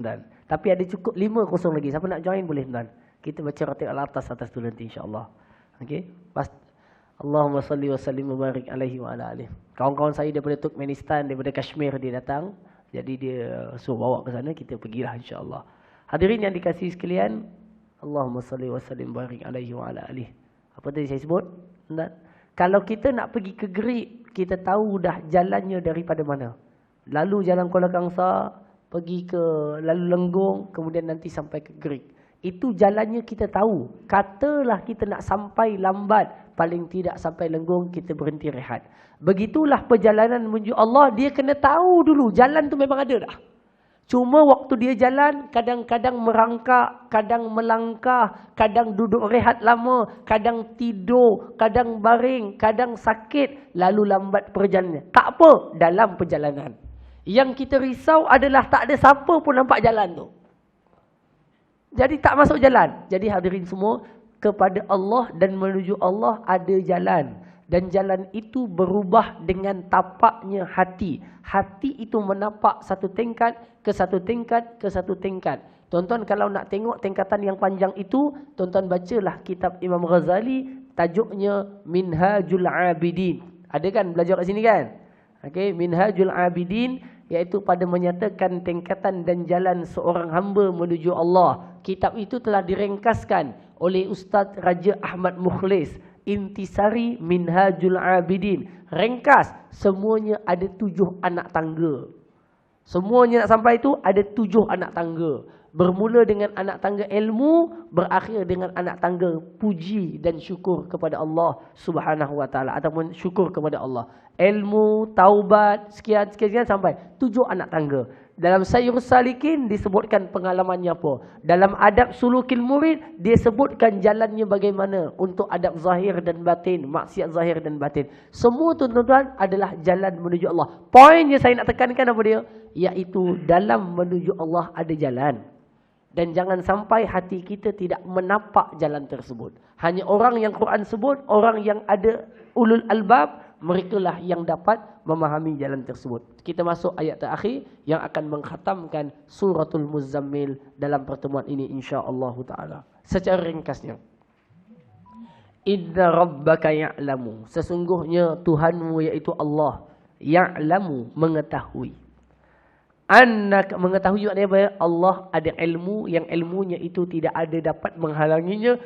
Dan tapi ada cukup 5-0 lagi. Siapa nak join boleh tuan. Kita baca Ratib atas tu nanti insya-Allah. Okey. Allahumma salli wa sallim wa barik alaihi wa ala alihi. Kawan-kawan saya daripada Turkmenistan, daripada Kashmir dia datang. Jadi dia suruh bawa ke sana, kita pergilah insya-Allah. Hadirin yang dikasihi sekalian, Allahumma salli wa sallim wa barik alaihi wa ala alihi. Apa tadi saya sebut? Kalau kita nak pergi ke Greek, kita tahu dah jalannya daripada mana. Lalu jalan Kuala Kangsar, pergi ke lalu Lenggong, kemudian nanti sampai ke Greek. Itu jalannya kita tahu. Katalah kita nak sampai lambat, paling tidak sampai Lenggong kita berhenti rehat. Begitulah perjalanan menuju Allah, dia kena tahu dulu jalan tu memang ada dah. Cuma waktu dia jalan, kadang-kadang merangkak, kadang melangkah, kadang duduk rehat lama, kadang tidur, kadang baring, kadang sakit, lalu lambat perjalanannya. Tak apa dalam perjalanan. Yang kita risau adalah tak ada siapa pun nampak jalan tu. Jadi tak masuk jalan. Jadi hadirin semua, kepada Allah dan menuju Allah ada jalan. Dan jalan itu berubah dengan tapaknya hati. Hati itu menapak satu tingkat ke satu tingkat ke satu tingkat. Tuan-tuan kalau nak tengok tingkatan yang panjang itu, tuan-tuan bacalah kitab Imam Ghazali, tajuknya Minhajul Abidin. Ada kan belajar kat sini kan? Okey, Minhajul Abidin, iaitu pada menyatakan tingkatan dan jalan seorang hamba menuju Allah. Kitab itu telah diringkaskan oleh Ustaz Raja Ahmad Mukhlis. Intisari Minhajul Abidin. Ringkas, semuanya ada 7 anak tangga. Semuanya nak sampai itu ada 7 anak tangga. Bermula dengan anak tangga ilmu, berakhir dengan anak tangga puji dan syukur kepada Allah Subhanahu wa taala, ataupun syukur kepada Allah. Ilmu, taubat, sekian sampai 7 anak tangga. Dalam Sayyurus Salikin disebutkan pengalamannya apa. Dalam adab sulukil murid dia sebutkan jalannya bagaimana untuk adab zahir dan batin, maksiat zahir dan batin. Semua tuan-tuan adalah jalan menuju Allah. Poinnya saya nak tekankan apa dia? Iaitu dalam menuju Allah ada jalan. Dan jangan sampai hati kita tidak menapak jalan tersebut. Hanya orang yang Quran sebut, orang yang ada ulul albab, merekalah yang dapat memahami jalan tersebut. Kita masuk ayat terakhir yang akan mengkhatamkan suratul Muzammil dalam pertemuan ini insya-Allah taala. Secara ringkasnya, Inna rabbaka ya'lamu, sesungguhnya Tuhanmu iaitu Allah, ya'lamu, mengetahui. Annaka, mengetahui maknanya apa? Allah ada ilmu yang ilmunya itu tidak ada dapat menghalanginya.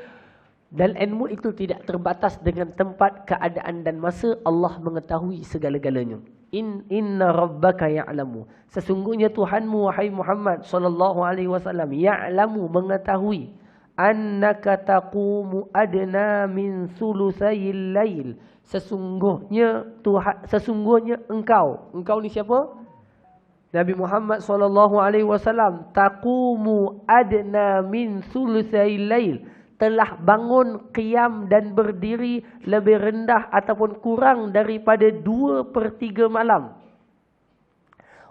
Dan ilmu itu tidak terbatas dengan tempat, keadaan dan masa. Allah mengetahui segala-galanya. Inna rabbaka ya'lamu, sesungguhnya Tuhanmu wahai Muhammad sallallahu alaihi wasallam, ya'lamu, mengetahui, annaka taqumu adna min sulusayil lail, sesungguhnya engkau ni siapa? Nabi Muhammad sallallahu alaihi wasallam, taqumu adna min sulusayil lail, telah bangun qiyam dan berdiri lebih rendah ataupun kurang daripada 2/3 malam.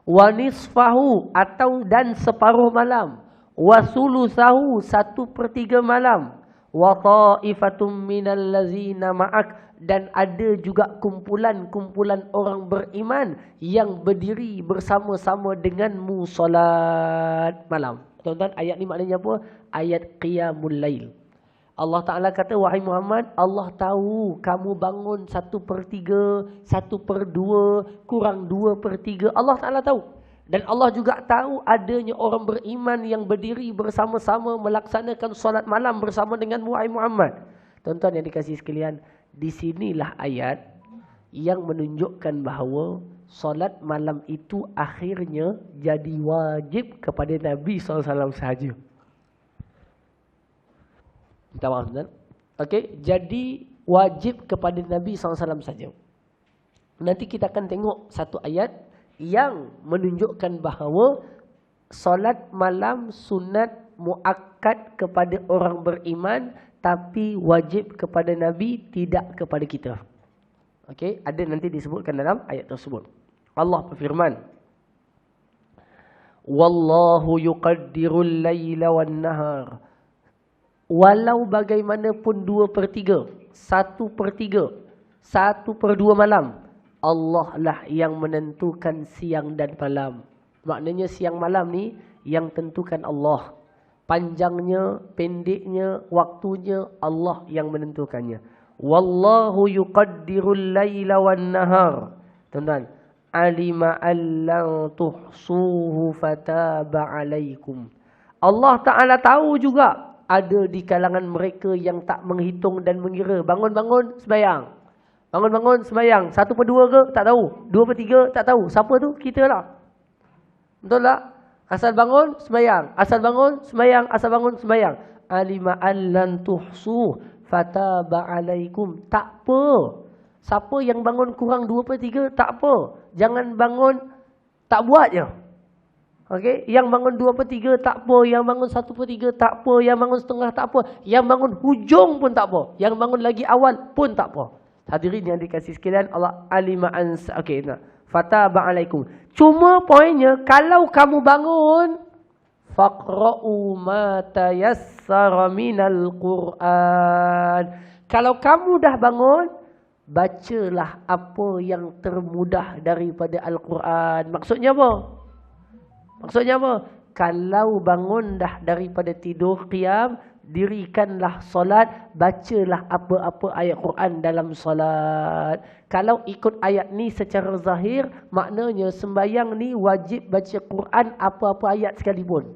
Wa nisfahu, atau dan separuh malam. Wa sulusahu, 1/3 malam. Wa ta'ifatum minal lazina ma'ak, dan ada juga kumpulan-kumpulan orang beriman yang berdiri bersama-sama denganmu solat malam. Tuan-tuan, ayat ni maknanya apa? Ayat qiyamul lail. Allah Ta'ala kata, wahai Muhammad, Allah tahu kamu bangun 1/3, 1/2, kurang 2/3. Allah Ta'ala tahu. Dan Allah juga tahu adanya orang beriman yang berdiri bersama-sama melaksanakan solat malam bersama dengan wahai Muhammad. Tuan-tuan yang dikasihi sekalian, di sinilah ayat yang menunjukkan bahawa solat malam itu akhirnya jadi wajib kepada Nabi SAW sahaja. Minta maaf, tuan. Okey, jadi wajib kepada Nabi SAW saja. Nanti kita akan tengok satu ayat yang menunjukkan bahawa solat malam sunat muakkad kepada orang beriman, tapi wajib kepada Nabi, tidak kepada kita. Okey, ada nanti disebutkan dalam ayat tersebut. Allah berfirman, wallahu yuqaddirul laila wan nahar. Walau bagaimanapun 2/3, 1/3, 1/2 malam, Allah lah yang menentukan siang dan malam. Maknanya siang malam ni yang tentukan Allah. Panjangnya, pendeknya, waktunya Allah yang menentukannya. Wallahu yuqaddirul laila wan nahar. Tuan-tuan, alima allan tuhsuhu fataba alaikum. Allah Ta'ala tahu juga ada di kalangan mereka yang tak menghitung dan mengira. Bangun-bangun sembahyang. Bangun-bangun sembahyang. 1/2 ke? Tak tahu. 2/3 tak tahu. Siapa tu? Kita lah. Betul tak? Asal bangun, sembahyang. Asal bangun, sembahyang. Asal bangun, sembahyang. Alima allan tuhsuh fataba alaikum. Tak apa. Siapa yang bangun kurang 2/3, tak apa. Jangan bangun, tak buat je. Okey, yang bangun 2/3 tak apa, yang bangun 1/3 tak apa, yang bangun setengah tak apa, yang bangun hujung pun tak apa, yang bangun lagi awal pun tak apa. Hadirin yang dikasihi sekalian, Allah alima ans. Okey, nah. Fataba alaikum. Cuma poinnya, kalau kamu bangun, faqra'u ma tayassara minal Qur'an. Kalau kamu dah bangun, bacalah apa yang termudah daripada Al-Quran. Maksudnya apa? Maksudnya apa? Kalau bangun dah daripada tidur qiyam, dirikanlah solat, bacalah apa-apa ayat Quran dalam solat. Kalau ikut ayat ni secara zahir, maknanya sembahyang ni wajib baca Quran apa-apa ayat sekalipun.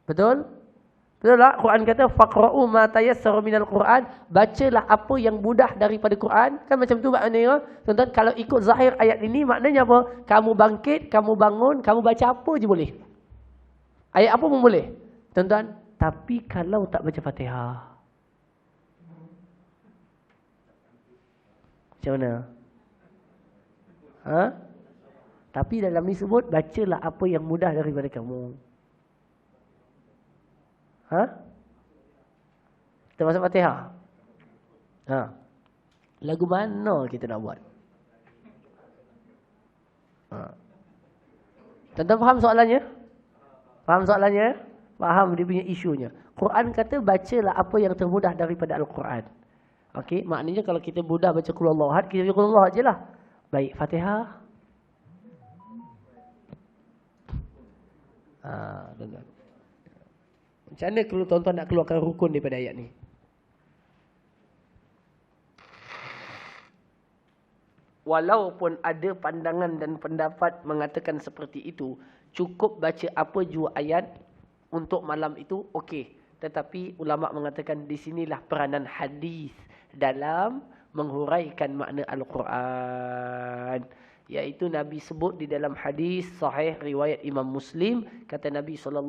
Betul? Betul tak? Quran kata faqra'u ma tayassara minal Quran, bacalah apa yang mudah daripada Quran. Kan macam tu maknanya. Tuan-tuan, kalau ikut zahir ayat ini maknanya apa? Kamu bangkit, kamu bangun, kamu baca apa je boleh. Ayat apa pun boleh. Tuan-tuan, tapi kalau tak baca Fatihah, macam mana? Ha? Tapi dalam ni sebut, bacalah apa yang mudah daripada kamu. Ha? Kita masuk Fatihah. Ha. Lagu mana kita nak buat? Ha. Tuan-tuan faham soalannya? Faham soalannya? Faham dia punya isunya. Quran kata bacalah apa yang termudah daripada Al-Quran. Okey, maknanya kalau kita mudah baca Qul Huwallahu Ahad, kita baca Qul Huwallahu Ahad je lah. Baik, Fatihah. Tuan-tuan. Macam mana kalau tuan-tuan nak keluarkan rukun daripada ayat ni? Walaupun ada pandangan dan pendapat mengatakan seperti itu, cukup baca apa jua ayat untuk malam itu, okey. Tetapi ulama mengatakan di sinilah peranan hadis dalam menghuraikan makna Al-Quran. Iaitu Nabi sebut di dalam hadis sahih riwayat Imam Muslim, kata Nabi SAW,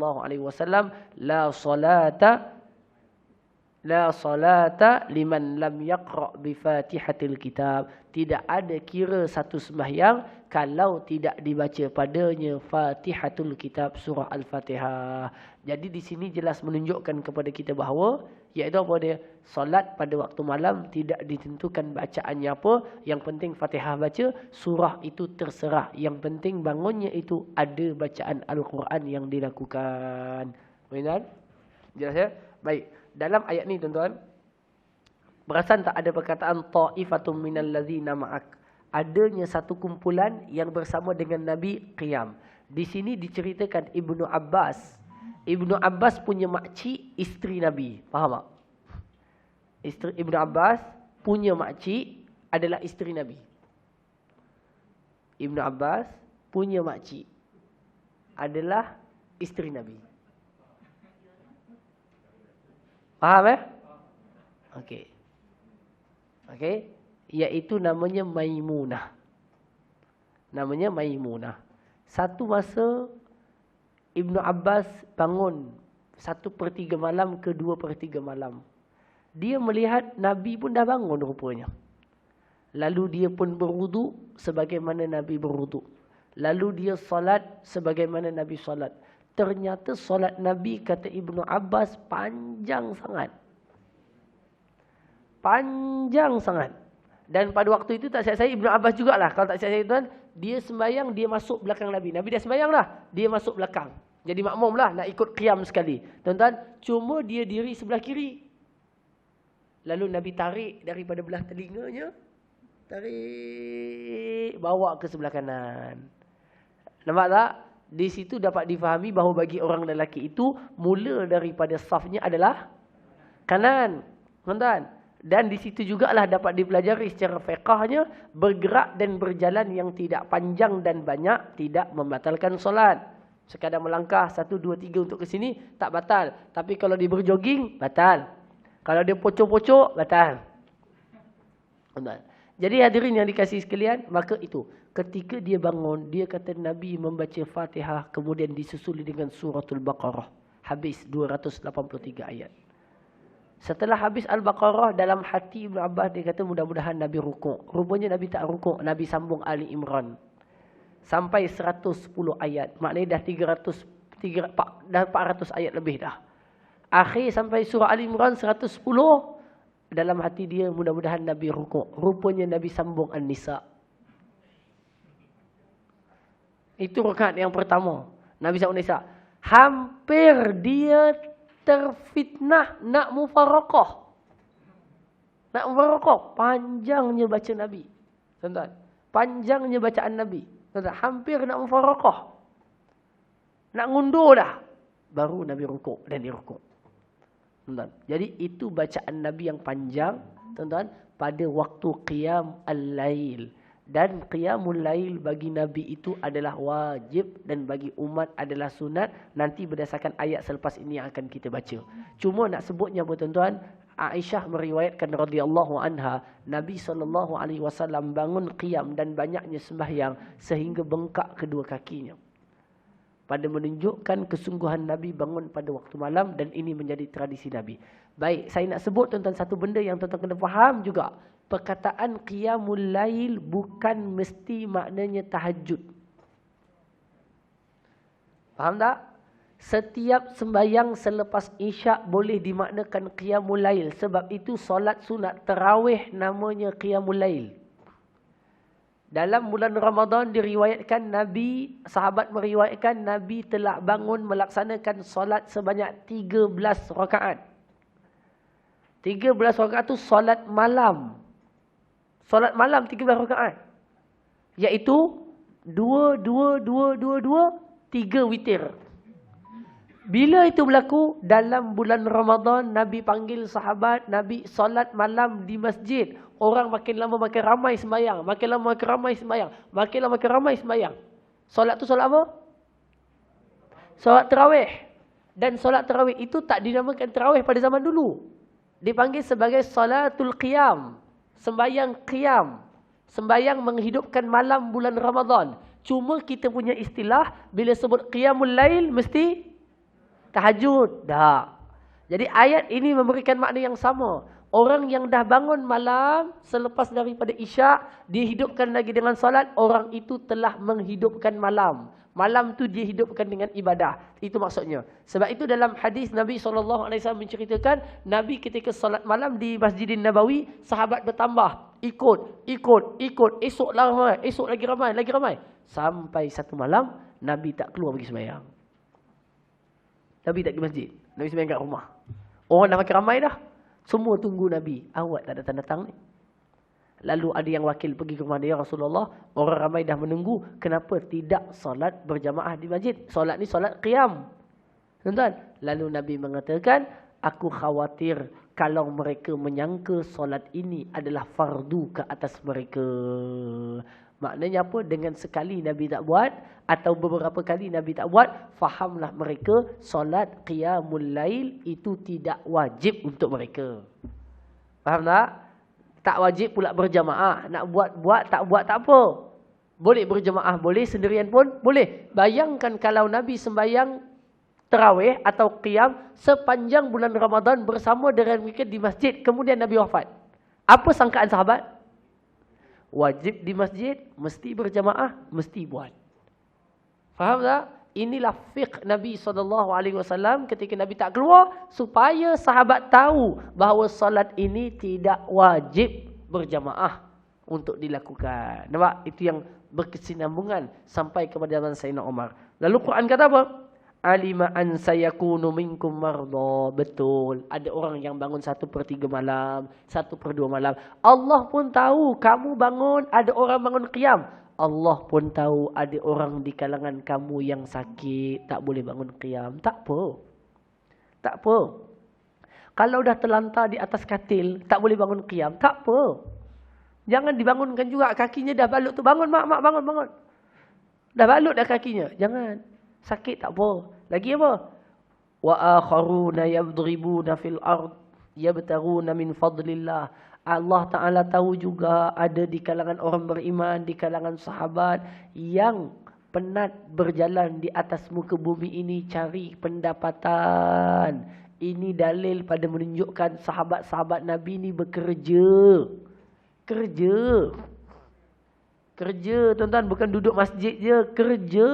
la salata liman lam yaqra' bi Fatihatil Kitab. Tidak ada kira satu sembahyang kalau tidak dibaca padanya Fatihatul Kitab, surah Al-Fatihah. Jadi di sini jelas menunjukkan kepada kita bahawa, iaitu apa dia? Solat pada waktu malam tidak ditentukan bacaannya apa. Yang penting Fatihah baca, surah itu terserah. Yang penting bangunnya itu ada bacaan Al-Quran yang dilakukan. Benar? Jelas ya? Baik. Dalam ayat ni tuan-tuan, perasan tak ada perkataan ta'ifatum minal ladzina ma'ak? Adanya satu kumpulan yang bersama dengan Nabi qiyam. Di sini diceritakan Ibnu Abbas. Ibnu Abbas punya makcik isteri Nabi. Faham tak? Ibnu Abbas punya makcik adalah isteri Nabi. Ibnu Abbas punya makcik adalah isteri Nabi. Faham Okey. Okey. Iaitu namanya Maimunah. Namanya Maimunah. Satu masa Ibnu Abbas bangun 1/3 malam ke 2/3 malam. Dia melihat Nabi pun dah bangun rupanya. Lalu dia pun berwuduk sebagaimana Nabi berwuduk. Lalu dia solat sebagaimana Nabi solat. Ternyata solat Nabi, kata Ibnu Abbas, panjang sangat. Panjang sangat. Dan pada waktu itu tak silap saya Ibnu Abbas jugalah. Kalau tak silap saya tuan, dia sembahyang, dia masuk belakang Nabi. Nabi dah sembahyang dah, dia masuk belakang. Jadi makmum lah, nak ikut qiyam sekali. Tuan-tuan, cuma dia diri sebelah kiri. Lalu Nabi tarik daripada belah telinganya, tarik, bawa ke sebelah kanan. Nampak tak? Di situ dapat difahami bahawa bagi orang lelaki itu, mula daripada safnya adalah kanan. Tuan-tuan. Dan di situ jugalah dapat dipelajari secara fiqahnya, bergerak dan berjalan yang tidak panjang dan banyak, tidak membatalkan solat. Sekadar melangkah 1, 2, 3 untuk ke sini, tak batal. Tapi kalau dia berjoging, batal. Kalau dia pocok-pocok, batal. Tuan-tuan. Jadi hadirin yang dikasihi sekalian, maka itu. Ketika dia bangun, dia kata Nabi membaca Fatihah, kemudian disusuli dengan suratul Baqarah. Habis 283 ayat. Setelah habis Al-Baqarah, dalam hati Ibn Abbas dia kata mudah-mudahan Nabi rukuk. Rupanya Nabi tak rukuk, Nabi sambung Ali Imran. Sampai 110 ayat. Maknanya dah 400 ayat lebih dah. Akhir sampai surah Ali Imran 110. Dalam hati dia mudah-mudahan Nabi rukuk. Rupanya Nabi sambung An-Nisa. Itu rakaat yang pertama. Nabi sambung An-Nisa. Hampir dia terfitnah nak mufaraqah. Nak mufaraqah. Panjangnya baca Nabi. Tuan-tuan. Panjangnya bacaan Nabi. Tuan-tuan. Hampir nak mufaraqah. Nak ngundur dah. Baru Nabi rukuk dan dia rukuk. Tuan-tuan. Jadi itu bacaan Nabi yang panjang, tuan-tuan, pada waktu qiyam al-lail. Dan qiyamul lail bagi Nabi itu adalah wajib dan bagi umat adalah sunat. Nanti berdasarkan ayat selepas ini yang akan kita baca. Cuma nak sebutnya apa tuan-tuan? Aisyah meriwayatkan radhiyallahu anha, Nabi SAW bangun qiyam dan banyaknya sembahyang sehingga bengkak kedua kakinya. Pada menunjukkan kesungguhan Nabi bangun pada waktu malam dan ini menjadi tradisi Nabi. Baik, saya nak sebut tuan-tuan satu benda yang tuan-tuan kena faham juga. Perkataan qiyamul lail bukan mesti maknanya tahajud. Faham tak? Setiap sembahyang selepas isyak boleh dimaknakan qiyamul lail. Sebab itu solat sunat tarawih namanya qiyamul lail. Dalam bulan Ramadan diriwayatkan Nabi, sahabat meriwayatkan Nabi telah bangun melaksanakan solat sebanyak 13 rakaat. 13 rakaat itu solat malam. Solat malam 13 rakaat. Iaitu 2, 2, 2, 2, 2, 3 witir. Bila itu berlaku? Dalam bulan Ramadan, Nabi panggil sahabat, Nabi solat malam di masjid. Orang makin lama makin ramai sembahyang. Makin lama makin ramai sembahyang. Makin lama makin ramai sembahyang. Solat tu solat apa? Solat tarawih. Dan solat tarawih itu tak dinamakan tarawih pada zaman dulu. Dipanggil sebagai salatul qiyam. Sembahyang qiyam. Sembahyang menghidupkan malam bulan Ramadan. Cuma kita punya istilah, bila sebut qiyamul lail, mesti tahajud. Dah. Jadi ayat ini memberikan makna yang sama. Orang yang dah bangun malam selepas daripada isyak, dihidupkan lagi dengan solat, orang itu telah menghidupkan malam. Malam tu dia hidupkan dengan ibadah. Itu maksudnya. Sebab itu dalam hadis Nabi SAW menceritakan, Nabi ketika solat malam di Masjidin Nabawi, sahabat bertambah. Ikut. Esok ramai, esok lagi ramai. Sampai satu malam, Nabi tak keluar pergi sembahyang. Nabi tak pergi masjid. Nabi sembahyang kat rumah. Orang dah makin ramai dah. Semua tunggu Nabi. Awak tak datang-datang ni. Lalu ada yang wakil pergi ke rumah dia, Rasulullah. Orang ramai dah menunggu. Kenapa tidak solat berjamaah di masjid? Solat ni solat qiyam. Tuan-tuan. Lalu Nabi mengatakan, aku khawatir kalau mereka menyangka solat ini adalah fardu ke atas mereka. Maknanya apa? Dengan sekali Nabi tak buat atau beberapa kali Nabi tak buat, fahamlah mereka solat qiyamul lail itu tidak wajib untuk mereka. Faham tak? Tak wajib pula berjamaah. Nak buat, tak buat tak apa. Boleh berjamaah, boleh sendirian pun boleh. Bayangkan kalau Nabi sembahyang tarawih atau qiyam sepanjang bulan Ramadan bersama dengan mereka di masjid, kemudian Nabi wafat. Apa sangkaan sahabat? Wajib di masjid, mesti berjamaah, mesti buat. Faham tak? Inilah fiqh Nabi SAW ketika Nabi tak keluar, supaya sahabat tahu bahawa salat ini tidak wajib berjamaah untuk dilakukan. Nampak? Itu yang berkesinambungan sampai kepada zaman Sayyidina Umar. Lalu Quran kata apa? Alima an sayakunu minkum marda. Betul. Ada orang yang bangun 1/3 malam, 1/2 malam. Allah pun tahu kamu bangun, ada orang bangun qiyam. Allah pun tahu ada orang di kalangan kamu yang sakit, tak boleh bangun qiyam. Tak apa. Tak apa. Kalau dah terlantar di atas katil, tak boleh bangun qiyam. Tak apa. Jangan dibangunkan juga. Kakinya dah balut tu. Bangun mak, bangun, bangun. Dah balut dah kakinya. Jangan. Sakit tak apa. Lagi apa? Wa akharuna yadribuna fil ard yabtaguna min fadlillah. Allah Ta'ala tahu juga ada di kalangan orang beriman, di kalangan sahabat yang penat berjalan di atas muka bumi ini cari pendapatan. Ini dalil pada menunjukkan sahabat-sahabat Nabi ini bekerja. Kerja. Kerja, tuan-tuan. Bukan duduk masjid je. Kerja.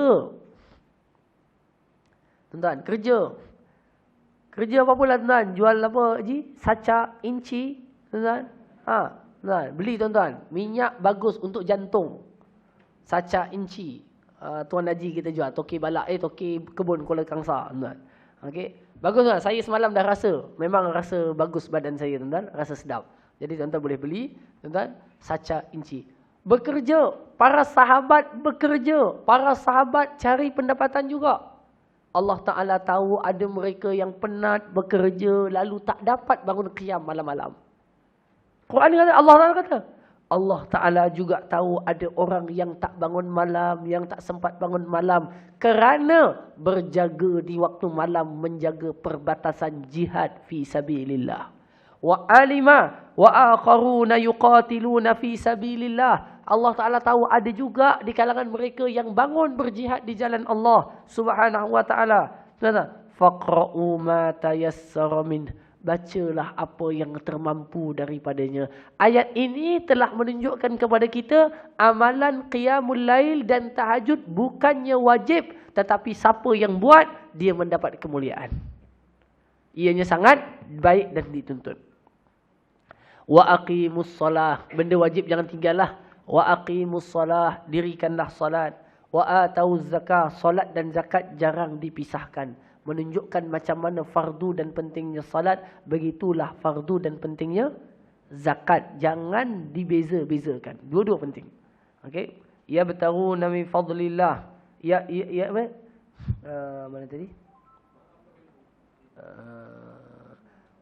Tuan-tuan, kerja. Kerja apa pula, tuan-tuan? Jual apa, Haji? Sacak, inci, tuan-tuan. Tuan, beli tuan-tuan. Minyak bagus untuk jantung. Sacak inci. Tuan Haji kita jual. Toki balak, toki kebun Kuala Kangsar, tuan-tuan. Okey. Bagus tuan. Saya semalam dah rasa. Memang rasa bagus badan saya, tuan-tuan. Rasa sedap. Jadi tuan-tuan boleh beli, tuan-tuan, sacak inci. Bekerja. Para sahabat bekerja. Para sahabat cari pendapatan juga. Allah Ta'ala tahu ada mereka yang penat bekerja lalu tak dapat bangun qiyam malam-malam. Quran kata, Allah Ta'ala kata. Allah Ta'ala juga tahu ada orang yang tak bangun malam, yang tak sempat bangun malam kerana berjaga di waktu malam menjaga perbatasan jihad fi sabilillah. Wa alima wa akharuna yuqatiluna fi sabilillah. Allah Ta'ala tahu ada juga di kalangan mereka yang bangun berjihad di jalan Allah Subhanahu wa Ta'ala. Faqra'u ma tayassara min. Bacalah apa yang termampu daripadanya. Ayat ini telah menunjukkan kepada kita amalan qiyamul lail dan tahajud bukannya wajib. Tetapi siapa yang buat, dia mendapat kemuliaan. Ianya sangat baik dan dituntut. Wa aqimus salah. Benda wajib jangan tinggallah. Wa aqimus salah. Dirikanlah salat. Wa atauz zakah. Salat dan zakat jarang dipisahkan. Menunjukkan macam mana fardu dan pentingnya salat. Begitulah fardu dan pentingnya zakat. Jangan dibeza-bezakan. Dua-dua penting. Okey. Ya bertaruna min fadlillah. Ya apa? Mana tadi?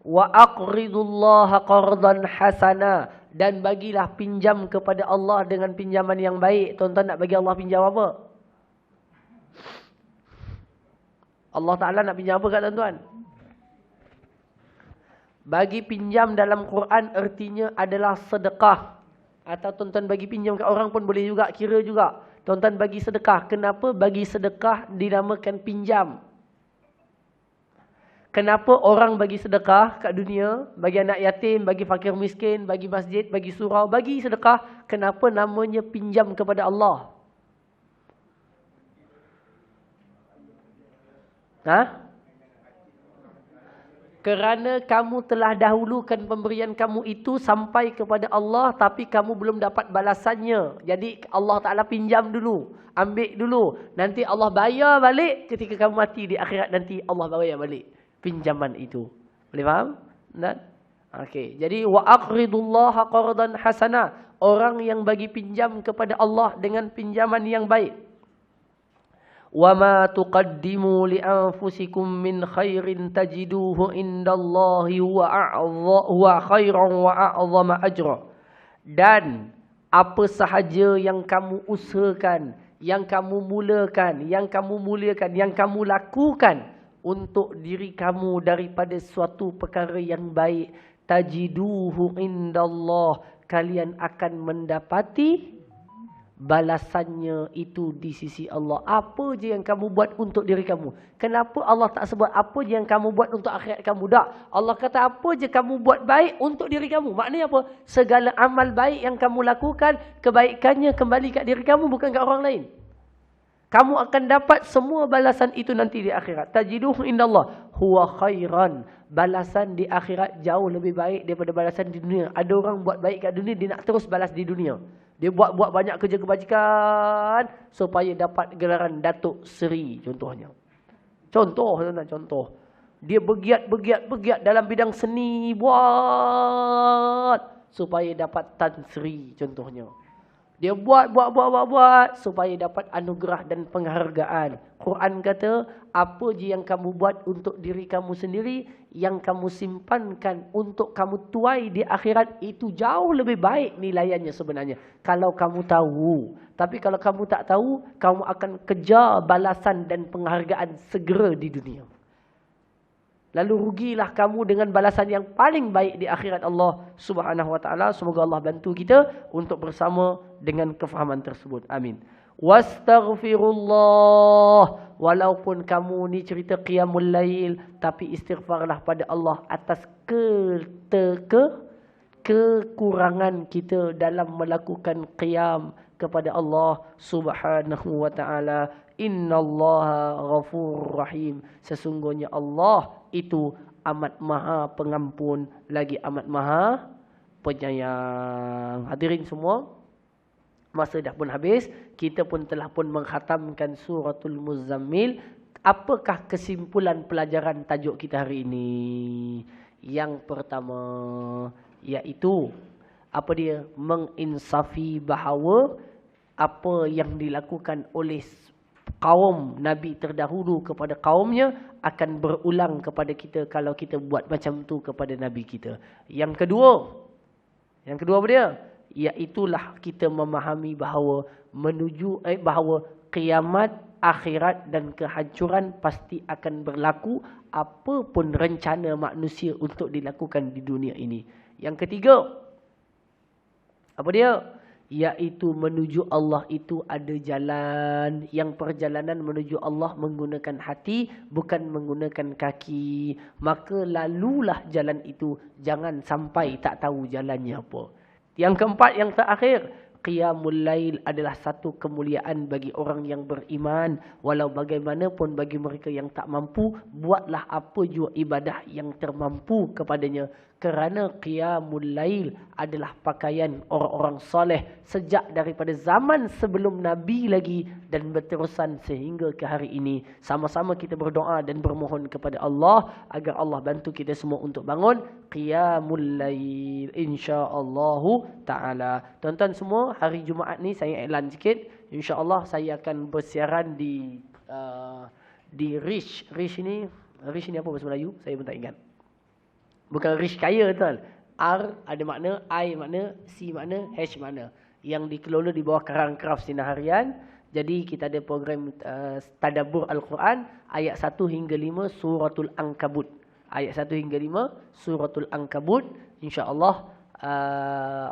Wa aqridullaha qardan hasana. Dan bagilah pinjam kepada Allah dengan pinjaman yang baik. Tuan-tuan nak bagi Allah pinjam apa? Allah Ta'ala nak pinjam apa kat tuan-tuan? Bagi pinjam dalam Quran artinya adalah sedekah. Atau tuan-tuan bagi pinjam kat orang pun boleh juga, kira juga. Tuan-tuan bagi sedekah. Kenapa bagi sedekah dinamakan pinjam? Kenapa orang bagi sedekah kat dunia? Bagi anak yatim, bagi fakir miskin, bagi masjid, bagi surau, bagi sedekah. Kenapa namanya pinjam kepada Allah? Kerana kamu telah dahulukan pemberian kamu itu sampai kepada Allah, tapi kamu belum dapat balasannya. Jadi Allah Ta'ala pinjam dulu. Ambil dulu. Nanti Allah bayar balik ketika kamu mati di akhirat nanti. Allah bayar balik pinjaman itu. Boleh faham? Okey. Jadi wa aqridullaha qardan hasana. Orang yang bagi pinjam kepada Allah dengan pinjaman yang baik. وَمَا تُقَدِّمُوا لِأَنفُسِكُم مِّنْ خَيْرٍ تَجِدُوهُ عِندَ اللَّهِ هُوَ خَيْرًا وَأَعْظَمَ أَجْرًا. Dan apa sahaja yang kamu usahakan, yang kamu mulakan, yang kamu muliakan, yang kamu lakukan untuk diri kamu daripada suatu perkara yang baik, tajiduhu indallah, kalian akan mendapati balasannya itu di sisi Allah. Apa je yang kamu buat untuk diri kamu? Kenapa Allah tak sebut apa je yang kamu buat untuk akhirat kamu? Tak. Allah kata apa je kamu buat baik untuk diri kamu. Maknanya apa? Segala amal baik yang kamu lakukan, kebaikannya kembali kat diri kamu, bukan kat orang lain. Kamu akan dapat semua balasan itu nanti di akhirat. Tajiduhu indallah huwa khairan. Balasan di akhirat jauh lebih baik daripada balasan di dunia. Ada orang buat baik kat dunia, dia nak terus balas di dunia. Dia buat banyak kerja kebajikan supaya dapat gelaran Datuk Seri contohnya. Contoh. Dia bergiat dalam bidang seni, buat supaya dapat Tan Sri contohnya. Dia buat supaya dapat anugerah dan penghargaan. Quran kata, apa je yang kamu buat untuk diri kamu sendiri, yang kamu simpankan untuk kamu tuai di akhirat, itu jauh lebih baik nilaiannya sebenarnya. Kalau kamu tahu. Tapi kalau kamu tak tahu, kamu akan kejar balasan dan penghargaan segera di dunia. Lalu rugilah kamu dengan balasan yang paling baik di akhirat Allah Subhanahu wa taala. Semoga Allah bantu kita untuk bersama dengan kefahaman tersebut. Amin. Wastaghfirullah. Walaupun kamu ni cerita qiyamul lail, tapi istighfarlah pada Allah atas kekurangan kita dalam melakukan qiyam kepada Allah Subhanahu wa taala. Innallaha ghafurur rahim. Sesungguhnya Allah itu amat maha pengampun lagi amat maha penyayang. Hadirin semua, masa dah pun habis, kita pun telah pun mengkhatamkan suratul Muzammil. Apakah kesimpulan pelajaran tajuk kita hari ini? Yang pertama iaitu apa dia? Menginsafi bahawa apa yang dilakukan oleh kaum Nabi terdahulu kepada kaumnya akan berulang kepada kita kalau kita buat macam tu kepada Nabi kita. Yang kedua apa dia? Iaitulah kita memahami bahawa bahawa kiamat, akhirat dan kehancuran pasti akan berlaku apapun rencana manusia untuk dilakukan di dunia ini. Yang ketiga, apa dia? Iaitu menuju Allah itu ada jalan. Yang perjalanan menuju Allah menggunakan hati, bukan menggunakan kaki. Maka lalulah jalan itu. Jangan sampai tak tahu jalannya apa. Yang keempat, yang terakhir, qiyamul lail adalah satu kemuliaan bagi orang yang beriman. Walau bagaimanapun bagi mereka yang tak mampu, buatlah apa jua ibadah yang termampu kepadanya. Kerana qiyamul lail adalah pakaian orang-orang soleh sejak daripada zaman sebelum Nabi lagi dan berterusan sehingga ke hari ini. Sama-sama kita berdoa dan bermohon kepada Allah agar Allah bantu kita semua untuk bangun qiyamul lail insya-Allah taala. Tuan-tuan semua, hari Jumaat ni saya iklan sikit. Insya-Allah saya akan bersiaran di Rish. Rish ni apa bahasa Melayu? Saya pun tak ingat. Bukan rich kaya, tuan. R ada makna, I makna, C makna, H makna. Yang dikelola di bawah Karang Craft Sinar Harian. Jadi kita ada program Tadabbur Al-Quran ayat 1 hingga 5 suratul Ankabut. Ayat 1 hingga 5 suratul Ankabut. InsyaAllah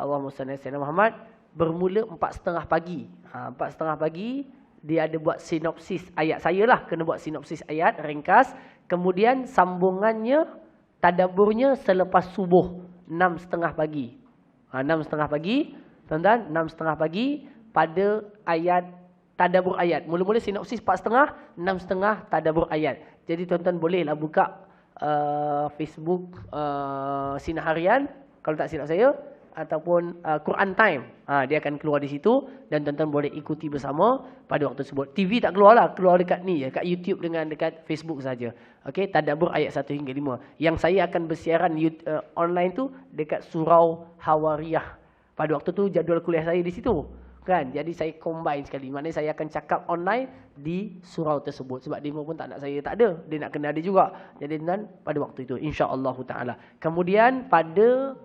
Allahumma salli ala sayyidina Muhammad. Bermula 4.30 pagi. 4.30 pagi dia ada buat sinopsis ayat. Saya lah kena buat sinopsis ayat ringkas. Kemudian sambungannya, tadabburnya selepas subuh 6.30 pagi. 6.30 pagi, tuan-tuan, 6.30 pagi pada ayat tadabbur ayat. Mula-mula sinopsis 4.30, 6.30 tadabbur ayat. Jadi tuan-tuan bolehlah buka Facebook Sinar Harian kalau tak silap saya, ataupun Quran Time. Dia akan keluar di situ dan tuan-tuan boleh ikuti bersama pada waktu tersebut. TV tak keluar lah, keluar dekat ni, dekat YouTube dengan dekat Facebook saja. Okey, tadabbur ayat 1 hingga 5. Yang saya akan bersiaran online tu dekat Surau Hawariyah. Pada waktu tu jadual kuliah saya di situ. Kan? Jadi saya combine sekali. Maknanya saya akan cakap online di surau tersebut. Sebab demo pun tak nak saya tak ada. Dia nak kena ada juga. Jadi pada waktu itu insya-Allah taala. Kemudian pada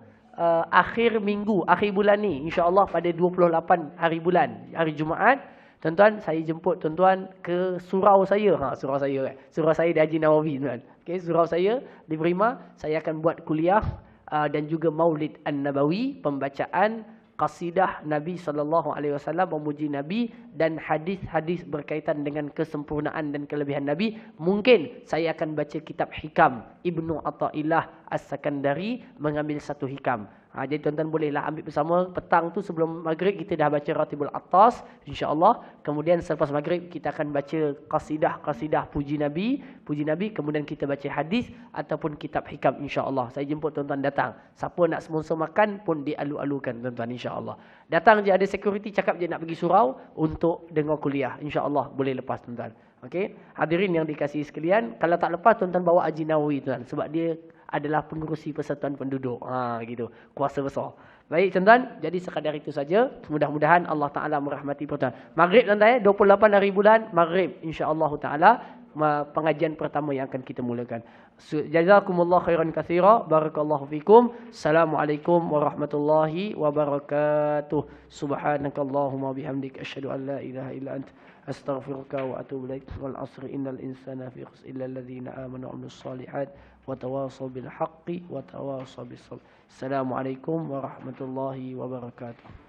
akhir minggu, akhir bulan ni, insya-Allah pada 28 hari bulan, hari Jumaat, tuan-tuan, saya jemput tuan-tuan ke surau saya. Surau saya kan. Surau saya di Haji Nawawi, tuan. Okey, surau saya di Berima, saya akan buat kuliah dan juga Maulid An-Nabawi, pembacaan qasidah Nabi SAW memuji Nabi dan hadis-hadis berkaitan dengan kesempurnaan dan kelebihan Nabi. Mungkin saya akan baca kitab Hikam Ibnu Athaillah As-Sakandari, mengambil satu hikam. Jadi tuan-tuan bolehlah ambil bersama. Petang tu sebelum maghrib kita dah baca Ratibul Attas, insya-Allah. Kemudian selepas maghrib kita akan baca qasidah puji Nabi. Kemudian kita baca hadis ataupun kitab hikam, insya-Allah. Saya jemput tuan-tuan datang. Siapa nak sponsor makan pun dialu-alukan tuan-tuan, insya-Allah. Datang je, ada security cakap je nak pergi surau untuk dengar kuliah. Insya-Allah boleh lepas tuan-tuan. Okey. Hadirin yang dikasihi sekalian, kalau tak lepas tuan-tuan bawa Haji Nawawi tuan, sebab dia adalah pengurusi persatuan penduduk. Gitu. Kuasa besar. Baik tuan-tuan, jadi sekadar itu saja. Mudah-mudahan Allah Ta'ala merahmati tuan-tuan. Maghrib tuan-tuan 28 hari bulan, Maghrib insya-Allah Ta'ala pengajian pertama yang akan kita mulakan. Jazakumullah khairan katsira. Barakallahu fikum. Assalamualaikum warahmatullahi wabarakatuh. Subhanakallahumma bihamdik asyhadu an la ilaha illa anta astaghfiruka wa atubu ilaik. Wal 'asri innal insana fi khusr illa alladziina aamanu wa 'amilus shalihat wa tawasaw bil haqqi wa tawasaw bis sabr. Assalamualaikum warahmatullahi wabarakatuh.